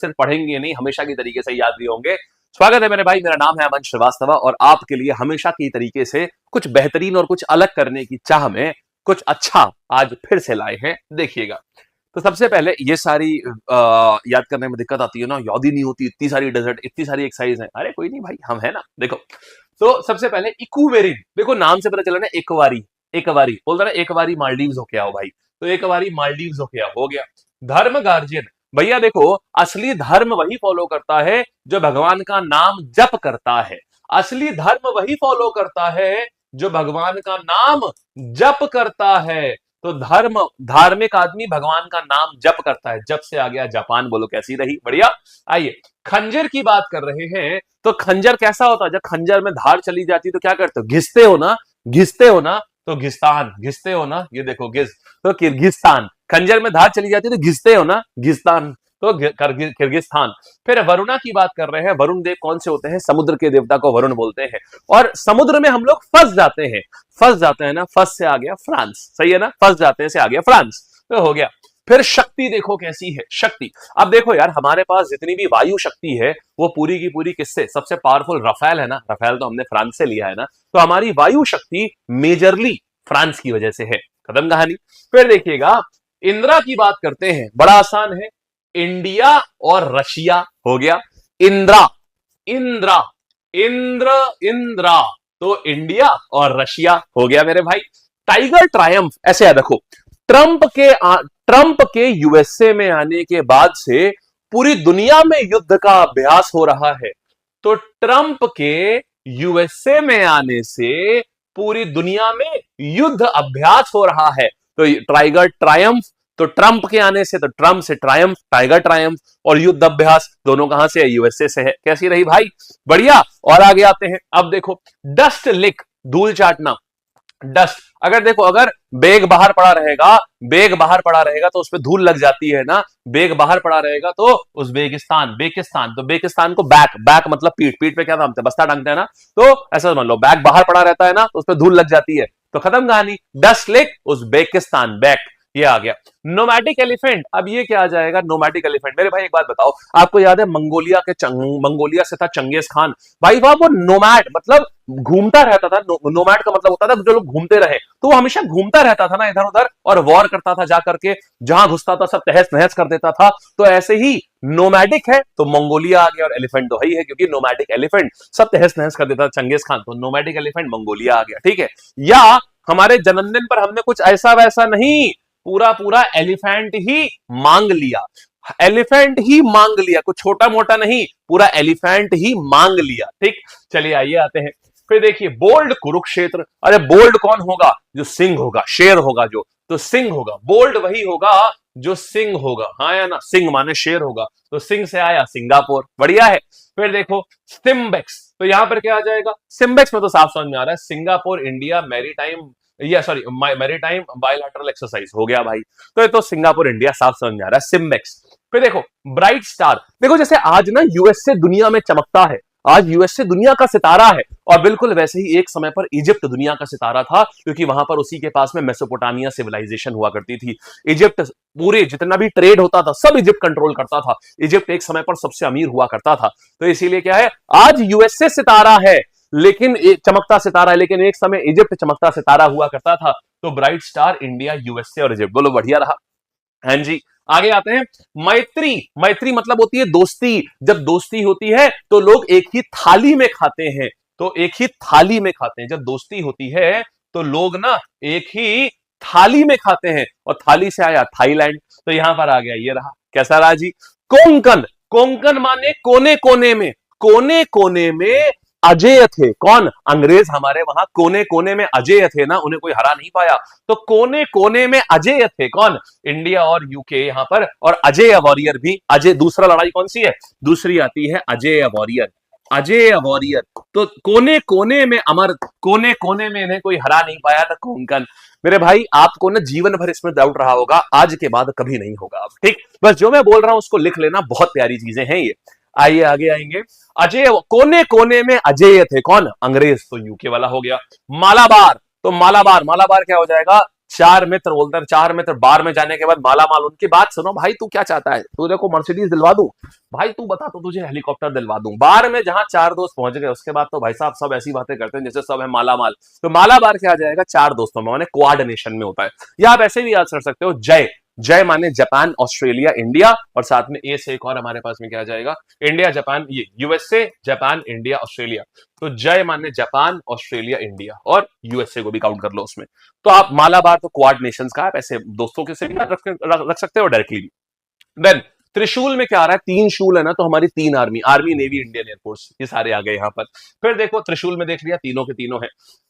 सिर्फ पढ़ेंगे नहीं, हमेशा की तरीके से याद भी होंगे। स्वागत है मेरे भाई, मेरा नाम है अमन श्रीवास्तव और आपके लिए हमेशा की तरीके से कुछ बेहतरीन और कुछ अलग करने की चाह में कुछ अच्छा आज फिर से लाए हैं। देखिएगा, तो सबसे पहले ये सारी याद करने में दिक्कत आती है ना, याद ही नहीं होती, इतनी सारी डेजर्ट, इतनी सारी एक्सरसाइज है। अरे कोई नहीं भाई, हम है ना। देखो, तो सबसे पहले इक्वेरिन, देखो नाम से पता चला ना, एक बारी बोलता ना, एक बारी मालदीव्स होके आओ भाई, तो एक बारी मालदीव्स होके आओ, हो गया। धर्म गार्जियन, भैया देखो, असली धर्म वही फॉलो करता है जो भगवान का नाम जप करता है। असली धर्म वही फॉलो करता है जो भगवान का नाम जप करता है। तो धर्म, धार्मिक आदमी भगवान का नाम जप करता है। जप से आ गया जापान, बोलो कैसी रही, बढ़िया। आइए, खंजर की बात कर रहे हैं, तो खंजर कैसा होता है? जब खंजर में धार चली जाती तो क्या करते हो? घिसते हो ना, घिसते हो ना, तो घिस्तान, घिसते हो ना, ये देखो घिस, तो किर्गिस्तान। खंजर में धार चली जाती है तो घिसते हो ना, घिस्तान, तो किर्गिस्तान। फिर वरुणा की बात कर रहे हैं, वरुण देव कौन से होते हैं? समुद्र के देवता को वरुण बोलते हैं। और समुद्र में हम लोग फंस जाते हैं, फंस जाते हैं ना, फंस से आ गया फ्रांस, सही है ना, फंस जाते हैं से आ गया फ्रांस, तो हो गया। फिर शक्ति देखो कैसी है, शक्ति। अब देखो यार, हमारे पास जितनी भी वायु शक्ति है वो पूरी की पूरी किससे? सबसे पावरफुल रफेल है ना, रफेल तो हमने फ्रांस से लिया है ना, तो हमारी वायु शक्ति मेजरली फ्रांस की वजह से है। खत्म कहानी। फिर देखिएगा, इंदिरा की बात करते हैं, बड़ा आसान है, इंडिया और रशिया, हो गया। इंदिरा, इंदिरा, इंद्र, इंदिरा, तो इंडिया और रशिया, हो गया मेरे भाई। टाइगर ट्रायम्फ, ऐसे है देखो, ट्रंप के यूएसए में आने के बाद से पूरी दुनिया में युद्ध का अभ्यास हो रहा है। तो ट्रंप के यूएसए में आने से पूरी दुनिया में युद्ध अभ्यास हो रहा है। तो टाइगर ट्रायम्फ, तो ट्रंप के आने से, तो ट्रंप से ट्रायम्फ, टाइगर ट्रायम्फ, और युद्ध अभ्यास दोनों कहां से है? यूएसए से है। कैसी रही भाई? बढ़िया। और आगे आते हैं, अब देखो, डस्ट लिक, धूल चाटना, डस्ट। अगर देखो, अगर बेग बाहर पड़ा रहेगा, बेग बाहर पड़ा रहेगा तो उसपे धूल लग जाती है ना, बेग बाहर पड़ा रहेगा तो उज़्बेकिस्तान, बेकिस्तान, तो बेकिस्तान को बैक, बैक मतलब पीठ, पीठ पे क्या टांगते हैं? बस्ता टांगते हैं ना, तो ऐसा मान लो, बैग बाहर पड़ा रहता है ना, तो उसपे धूल लग जाती है, तो खत्म कहानी। डस्ट लेक, उज़्बेकिस्तान, बैक, ये आ गया। नोमैटिक एलिफेंट, अब ये क्या आ जाएगा? Nomadic elephant. मेरे भाई एक बात बताओ, आपको याद है मंगोलिया मंगोलिया से था चंगेज खान, भाई वहां वो नोमैड मतलब घूमता रहता था। नोमैड का मतलब होता था जो लोग घूमते रहे, तो वो हमेशा घूमता रहता था ना इधर उधर, और वॉर करता था, जाकर के जहां घुसता था सब तहस नहस कर देता था। तो ऐसे ही नोमैडिक है तो मंगोलिया आ गया, और एलिफेंट तो है ही है, क्योंकि नोमैडिक एलिफेंट सब तहस नहस कर देता था चंगेज खान, तो नोमैडिक एलिफेंट मंगोलिया आ गया, ठीक है। या हमारे जन्मदिन पर हमने कुछ ऐसा वैसा नहीं, पूरा पूरा एलिफेंट ही मांग लिया, एलिफेंट ही मांग लिया, कुछ छोटा मोटा नहीं, पूरा एलिफेंट ही मांग लिया, ठीक। चलिए आइए आते हैं, फिर देखिए, बोल्ड कुरुक्षेत्र। अरे बोल्ड कौन होगा? जो सिंह होगा, शेर होगा जो, तो सिंह होगा, बोल्ड वही होगा जो सिंह होगा, हाँ या ना, सिंह माने शेर होगा, तो सिंह से आया सिंगापुर, बढ़िया है। फिर देखो सिम्बेक्स, तो यहां पर क्या आ जाएगा? सिम्बेक्स में तो साफ समझ में आ रहा है, सिंगापुर इंडिया मैरीटाइम, या सॉरी मैरीटाइम बायलैटरल एक्सरसाइज, हो गया भाई। तो ये तो सिंगापुर इंडिया साफ समझ में आ रहा है, सिम्बेक्स। फिर देखो ब्राइट स्टार, देखो जैसे आज ना यूएसए दुनिया में चमकता है, आज यूएसए दुनिया का सितारा है, और बिल्कुल वैसे ही एक समय पर इजिप्ट दुनिया का सितारा था, क्योंकि वहां पर उसी के पास में मेसोपोटामिया सिविलाइजेशन हुआ करती थी। इजिप्ट, पूरे जितना भी ट्रेड होता था सब इजिप्ट कंट्रोल करता था, इजिप्ट एक समय पर सबसे अमीर हुआ करता था। तो इसीलिए क्या है, आज यूएसए सितारा है, लेकिन चमकता सितारा है, लेकिन एक समय इजिप्ट चमकता सितारा हुआ करता था। तो ब्राइट स्टार इंडिया, यूएसए और इजिप्ट, बोलो बढ़िया रहा। हाँ जी, आगे आते हैं, मैत्री। मैत्री मतलब होती है दोस्ती, जब दोस्ती होती है तो लोग एक ही थाली में खाते हैं, तो एक ही थाली में खाते हैं, जब दोस्ती होती है तो लोग ना एक ही थाली में खाते हैं, और थाली से आया थाईलैंड, तो यहां पर आ गया, ये रहा। कैसा रहा जी? कोंकण, कोंकण माने कोने कोने में, कोने कोने में अजेय थे, कौन? अंग्रेज हमारे वहां कोने कोने में अजेय थे ना, उन्हें कोई हरा नहीं पाया, तो कोने कोने में अजेय थे, कौन? इंडिया और यूके यहां पर, और अजेय वॉरियर भी, अजय, दूसरा लड़ाई कौन सी है? दूसरी आती है अजेय वॉरियर, अजेय वॉरियर, तो कोने कोने में अमर, कोने कोने में इन्हें कोई हरा नहीं पाया था, कोंकण। मेरे भाई आपको ना जीवन भर इसमें डाउट रहा होगा, आज के बाद कभी नहीं होगा अब, ठीक। बस जो मैं बोल रहा हूं उसको लिख लेना, बहुत प्यारी चीजें हैं ये। आइए आगे आएंगे, अजय, कोने कोने में अजय थे, कौन? अंग्रेज, तो यूके वाला हो गया। मालाबार, तो मालाबार, मालाबार क्या हो जाएगा? चार मित्र बोलते हैं, चार मित्र बार में जाने के बाद माला माल। उनकी बात सुनो भाई, तू क्या चाहता है? तू देखो मर्सिडीज दिलवा दूं भाई, तू बता तो तुझे हेलीकॉप्टर दिलवा दूं। बार में जहां चार दोस्त पहुंच गए, उसके बाद तो भाई साहब सब ऐसी बातें करते हैं जैसे सब है माला माल। तो माला बार क्या आ जाएगा? चार दोस्तों में, माने कोऑर्डिनेशन में होता है। या आप ऐसे भी याद कर सकते हो जय। जय माने जापान, ऑस्ट्रेलिया, इंडिया, और साथ में ए से एक और हमारे पास में क्या आ जाएगा? इंडिया, जापान, ये यूएसए, जापान, इंडिया, ऑस्ट्रेलिया। तो जय माने जापान, ऑस्ट्रेलिया, इंडिया, और यूएसए को भी काउंट कर लो उसमें। तो आप मालाबार तो क्वाड नेशंस का, आप ऐसे दोस्तों के से भी रख सकते हो डायरेक्टली भी। देन त्रिशूल में क्या आ रहा है? तीन शूल है ना, तो हमारी तीन army, army, navy, Indian air force, ये सारे आ गए यहां पर। फिर देखो त्रिशूल में देख लिया, तीनों के तीनों है।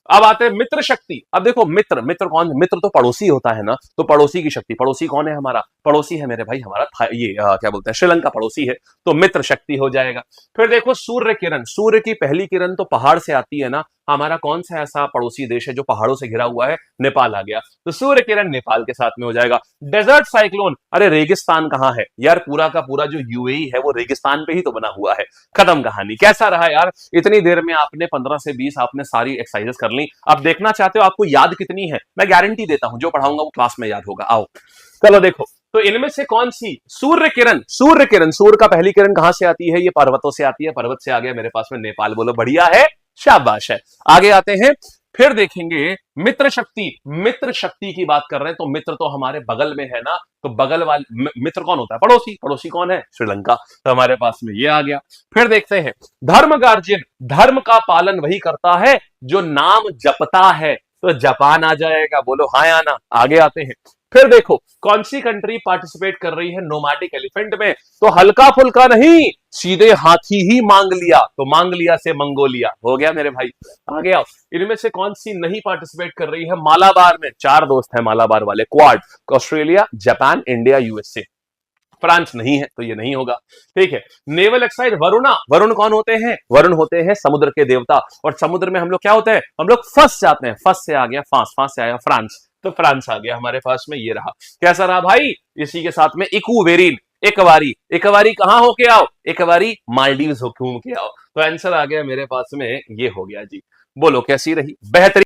अब आते हैं मित्र शक्ति। अब देखो मित्र, मित्र कौन? मित्र तो पड़ोसी होता है ना, तो पड़ोसी की शक्ति। पड़ोसी कौन है हमारा? पड़ोसी है मेरे भाई हमारा ये क्या बोलते हैं, श्रीलंका पड़ोसी है, तो मित्र शक्ति हो जाएगा। फिर देखो सूर्य किरण। सूर्य की पहली किरण तो पहाड़ से आती है ना, हमारा कौन सा ऐसा पड़ोसी देश है जो पहाड़ों से घिरा हुआ है? नेपाल आ गया, तो सूर्य किरण नेपाल के साथ में हो जाएगा। डेजर्ट साइक्लोन, अरे रेगिस्तान कहां है यार? पूरा का पूरा जो यूएई है वो रेगिस्तान पे ही तो बना हुआ है। खत्म कहानी। कैसा रहा यार? इतनी देर में आपने 15 से 20 आपने सारी एक्सरसाइजेस कर ली। अब देखना चाहते हो आपको याद कितनी है? मैं गारंटी देता हूं जो पढ़ाऊंगा वो क्लास में याद होगा। आओ चलो देखो, तो इनमें से कौन सी? सूर्य किरण। सूर्य किरण, सूर्य का पहली किरण कहां से आती है? ये पर्वतों से आती है। पर्वत से आ गया मेरे पास में नेपाल। बोलो बढ़िया है, शाबाश है। आगे आते हैं, फिर देखेंगे मित्र शक्ति। मित्र शक्ति की बात कर रहे हैं तो मित्र तो हमारे बगल में है ना, तो बगल वाले मित्र कौन होता है? पड़ोसी। पड़ोसी कौन है? श्रीलंका। तो हमारे पास में ये आ गया। फिर देखते हैं धर्म गार्जियन। धर्म का पालन वही करता है जो नाम जपता है, तो जापान आ जाएगा। बोलो हाँ या ना। आगे आते हैं, फिर देखो कौन सी कंट्री पार्टिसिपेट कर रही है नोमैडिक एलिफेंट में? तो हल्का फुल्का नहीं, सीधे हाथी ही मांग लिया, तो मांग लिया से मंगोलिया हो गया मेरे भाई। आगे आओ, इनमें से कौन सी नहीं पार्टिसिपेट कर रही है मालाबार में? चार दोस्त हैं मालाबार वाले, quad, Australia, Japan, India, USA. France नहीं है, तो ये नहीं होगा। ठीक है। Naval Exide Varuna. वरुण कौन होते हैं? वरुण होते हैं समुद्र के देवता, और समुद्र में हम लोग क्या होते हैं? हम लोग फंस जाते हैं। फंस से आ गया फांस, फांस से आया फ्रांस, तो फ्रांस आ गया हमारे पास में। ये रहा। कैसा रहा भाई? इसी के साथ में इक्वेरिन, एकवारी। एकवारी कहां होके आओ? एकवारी मालदीव्स हो घूम के आओ। तो आंसर आ गया मेरे पास में, ये हो गया जी। बोलो कैसी रही? बेहतरीन।